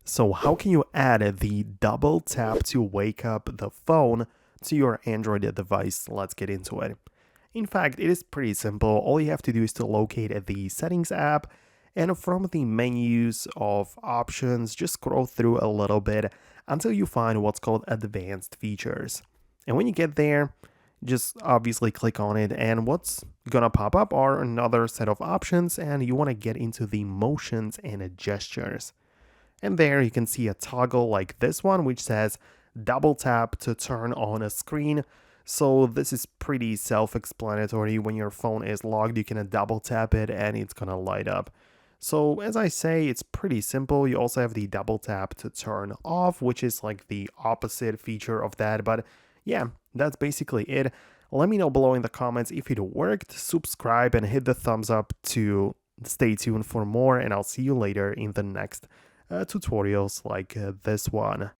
So how can you add the double tap to wake up the phone to your Android device? Let's get into it. In fact, it is pretty simple. All you have to do is to locate the settings app, and from the menus of options, just scroll through a little bit until you find what's called advanced features. And when you get there, just obviously click on it, and what's gonna pop up are another set of options, and you want to get into the motions and gestures. And there you can see a toggle like this one, which says double tap to turn on a screen. So this is pretty self-explanatory. When your phone is locked, you can double tap it and it's gonna light up. So as I say, it's pretty simple. You also have the double tap to turn off, which is like the opposite feature of that. But yeah, that's basically it. Let me know below in the comments if it worked. Subscribe and hit the thumbs up to stay tuned for more, and I'll see you later in the next tutorials like this one.